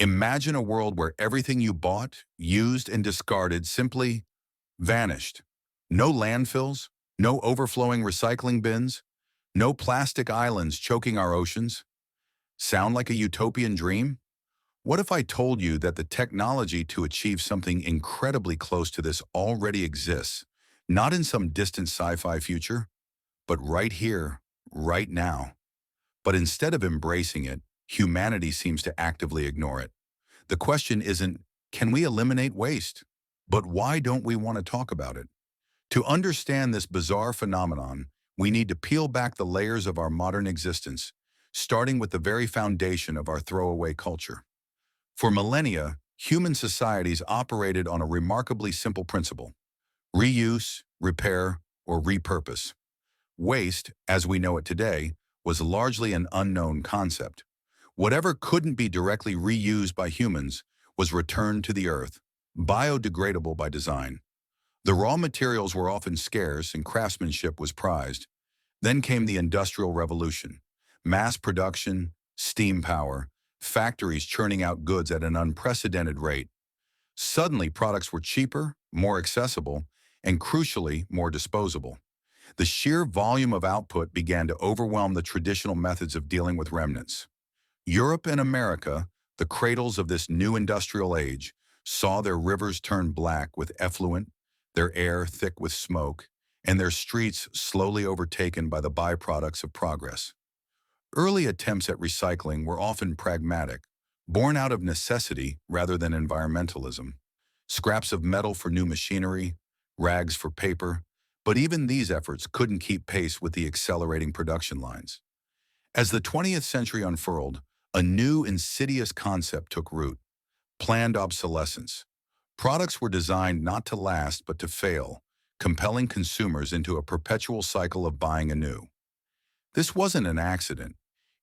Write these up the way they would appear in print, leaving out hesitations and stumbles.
Imagine a world where everything you bought, used, and discarded simply vanished. No landfills, no overflowing recycling bins, no plastic islands choking our oceans. Sound like a utopian dream? What if I told you that the technology to achieve something incredibly close to this already exists, not in some distant sci-fi future, but right here, right now? But instead of embracing it, humanity seems to actively ignore it. The question isn't, can we eliminate waste? But why don't we want to talk about it? To understand this bizarre phenomenon, we need to peel back the layers of our modern existence, starting with the very foundation of our throwaway culture. For millennia, human societies operated on a remarkably simple principle: reuse, repair, or repurpose. Waste, as we know it today, was largely an unknown concept. Whatever couldn't be directly reused by humans was returned to the earth, biodegradable by design. The raw materials were often scarce and craftsmanship was prized. Then came the Industrial Revolution: mass production, steam power, factories churning out goods at an unprecedented rate. Suddenly, products were cheaper, more accessible, and crucially, more disposable. The sheer volume of output began to overwhelm the traditional methods of dealing with remnants. Europe and America, the cradles of this new industrial age, saw their rivers turn black with effluent, their air thick with smoke, and their streets slowly overtaken by the byproducts of progress. Early attempts at recycling were often pragmatic, born out of necessity rather than environmentalism. Scraps of metal for new machinery, rags for paper, but even these efforts couldn't keep pace with the accelerating production lines. As the 20th century unfurled, a new insidious concept took root: planned obsolescence. Products were designed not to last but to fail, compelling consumers into a perpetual cycle of buying anew. This wasn't an accident.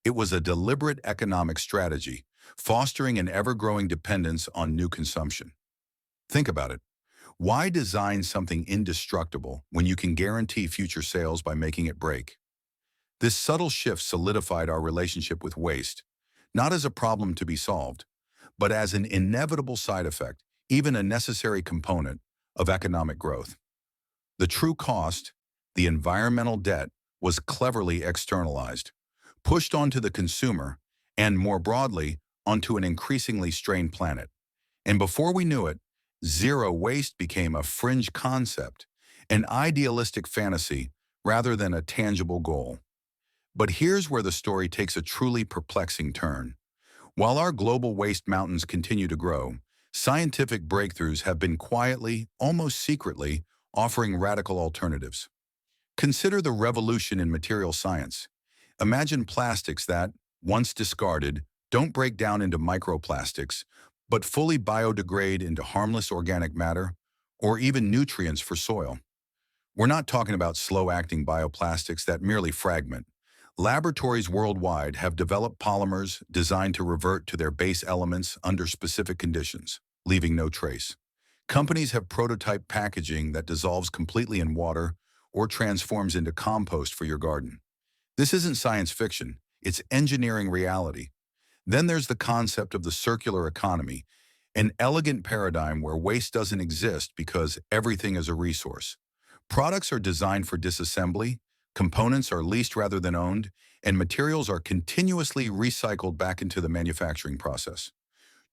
It was a deliberate economic strategy, fostering an ever-growing dependence on new consumption. Think about it. Why design something indestructible when you can guarantee future sales by making it break? This subtle shift solidified our relationship with waste, not as a problem to be solved, but as an inevitable side effect, even a necessary component, of economic growth. The true cost, the environmental debt, was cleverly externalized, pushed onto the consumer, and more broadly, onto an increasingly strained planet. And before we knew it, zero waste became a fringe concept, an idealistic fantasy rather than a tangible goal. But here's where the story takes a truly perplexing turn. While our global waste mountains continue to grow, scientific breakthroughs have been quietly, almost secretly, offering radical alternatives. Consider the revolution in material science. Imagine plastics that, once discarded, don't break down into microplastics, but fully biodegrade into harmless organic matter, or even nutrients for soil. We're not talking about slow-acting bioplastics that merely fragment. Laboratories worldwide have developed polymers designed to revert to their base elements under specific conditions, leaving no trace. Companies have prototyped packaging that dissolves completely in water or transforms into compost for your garden. This isn't science fiction, it's engineering reality. Then there's the concept of the circular economy, an elegant paradigm where waste doesn't exist because everything is a resource. Products are designed for disassembly, components are leased rather than owned, and materials are continuously recycled back into the manufacturing process.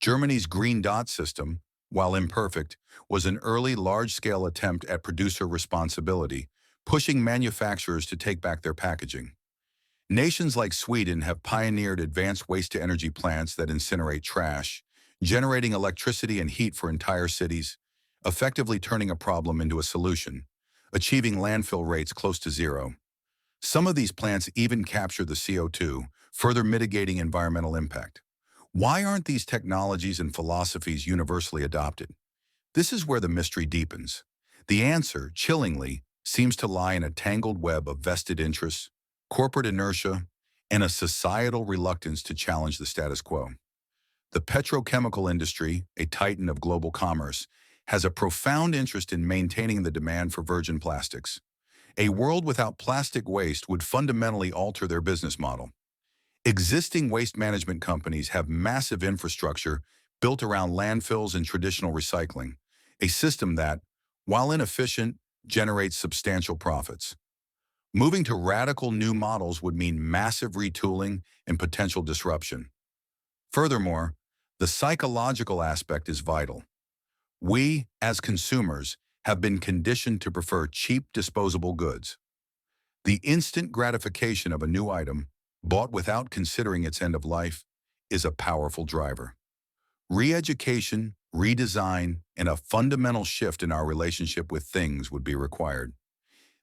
Germany's Green Dot system, while imperfect, was an early large-scale attempt at producer responsibility, pushing manufacturers to take back their packaging. Nations like Sweden have pioneered advanced waste-to-energy plants that incinerate trash, generating electricity and heat for entire cities, effectively turning a problem into a solution, achieving landfill rates close to zero. Some of these plants even capture the CO2, further mitigating environmental impact. Why aren't these technologies and philosophies universally adopted? This is where the mystery deepens. The answer, chillingly, seems to lie in a tangled web of vested interests, corporate inertia, and a societal reluctance to challenge the status quo. The petrochemical industry, a titan of global commerce, has a profound interest in maintaining the demand for virgin plastics. A world without plastic waste would fundamentally alter their business model. Existing waste management companies have massive infrastructure built around landfills and traditional recycling, a system that, while inefficient, generates substantial profits. Moving to radical new models would mean massive retooling and potential disruption. Furthermore, the psychological aspect is vital. We, as consumers, have been conditioned to prefer cheap disposable goods. The instant gratification of a new item, bought without considering its end of life, is a powerful driver. Re-education, redesign, and a fundamental shift in our relationship with things would be required.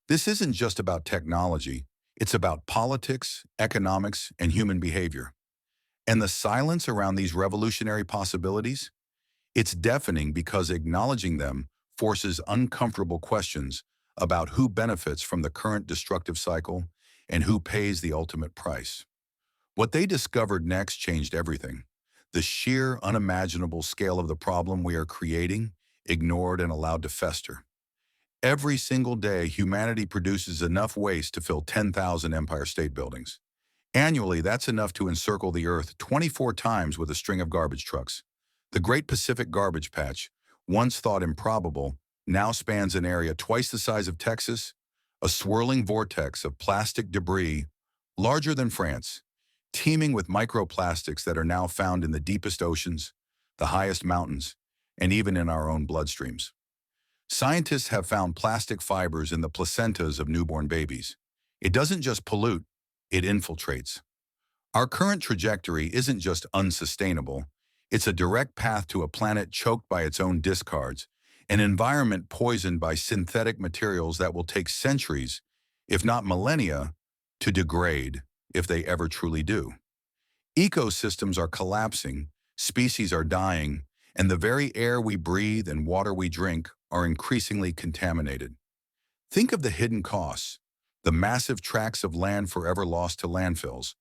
This isn't just about technology, it's about politics, economics, and human behavior. And the silence around these revolutionary possibilities? It's deafening because acknowledging them forces uncomfortable questions about who benefits from the current destructive cycle and who pays the ultimate price. What they discovered next changed everything. The sheer, unimaginable scale of the problem we are creating, ignored and allowed to fester. Every single day, humanity produces enough waste to fill 10,000 Empire State Buildings. Annually, that's enough to encircle the Earth 24 times with a string of garbage trucks. The Great Pacific Garbage Patch, once thought improbable, now spans an area twice the size of Texas, a swirling vortex of plastic debris larger than France, teeming with microplastics that are now found in the deepest oceans, the highest mountains, and even in our own bloodstreams. Scientists have found plastic fibers in the placentas of newborn babies. It doesn't just pollute, it infiltrates. Our current trajectory isn't just unsustainable, it's a direct path to a planet choked by its own discards, an environment poisoned by synthetic materials that will take centuries, if not millennia, to degrade, if they ever truly do. Ecosystems are collapsing, species are dying, and the very air we breathe and water we drink are increasingly contaminated. Think of the hidden costs, the massive tracts of land forever lost to landfills,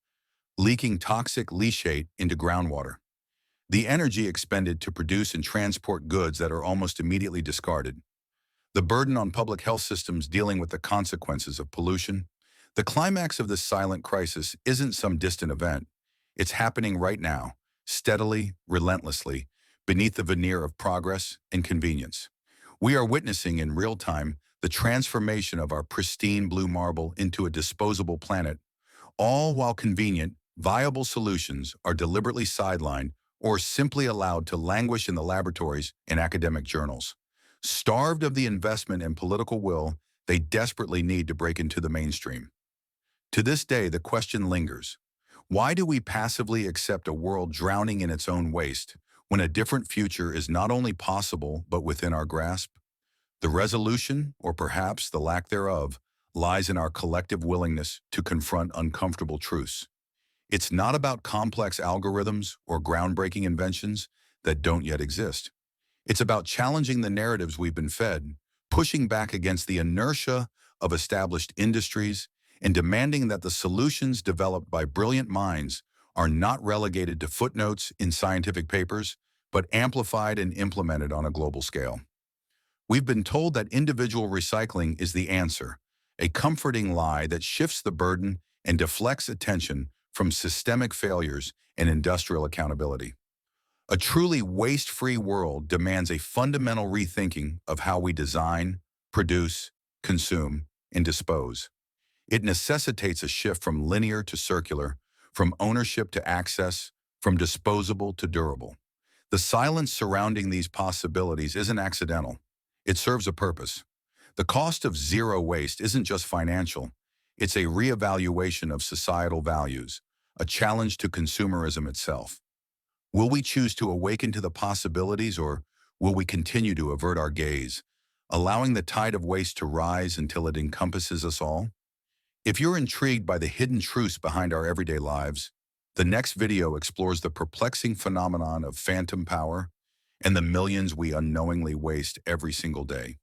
leaking toxic leachate into groundwater. The energy expended to produce and transport goods that are almost immediately discarded. The burden on public health systems dealing with the consequences of pollution. The climax of this silent crisis isn't some distant event. It's happening right now, steadily, relentlessly, beneath the veneer of progress and convenience. We are witnessing in real time the transformation of our pristine blue marble into a disposable planet, all while convenient, viable solutions are deliberately sidelined or simply allowed to languish in the laboratories and academic journals. Starved of the investment and political will they desperately need to break into the mainstream. To this day, the question lingers. Why do we passively accept a world drowning in its own waste when a different future is not only possible but within our grasp? The resolution, or perhaps the lack thereof, lies in our collective willingness to confront uncomfortable truths. It's not about complex algorithms or groundbreaking inventions that don't yet exist. It's about challenging the narratives we've been fed, pushing back against the inertia of established industries, and demanding that the solutions developed by brilliant minds are not relegated to footnotes in scientific papers, but amplified and implemented on a global scale. We've been told that individual recycling is the answer, a comforting lie that shifts the burden and deflects attention from systemic failures and industrial accountability. A truly waste-free world demands a fundamental rethinking of how we design, produce, consume, and dispose. It necessitates a shift from linear to circular, from ownership to access, from disposable to durable. The silence surrounding these possibilities isn't accidental. It serves a purpose. The cost of zero waste isn't just financial. It's a reevaluation of societal values, a challenge to consumerism itself. Will we choose to awaken to the possibilities, or will we continue to avert our gaze, allowing the tide of waste to rise until it encompasses us all? If you're intrigued by the hidden truths behind our everyday lives, the next video explores the perplexing phenomenon of phantom power and the millions we unknowingly waste every single day.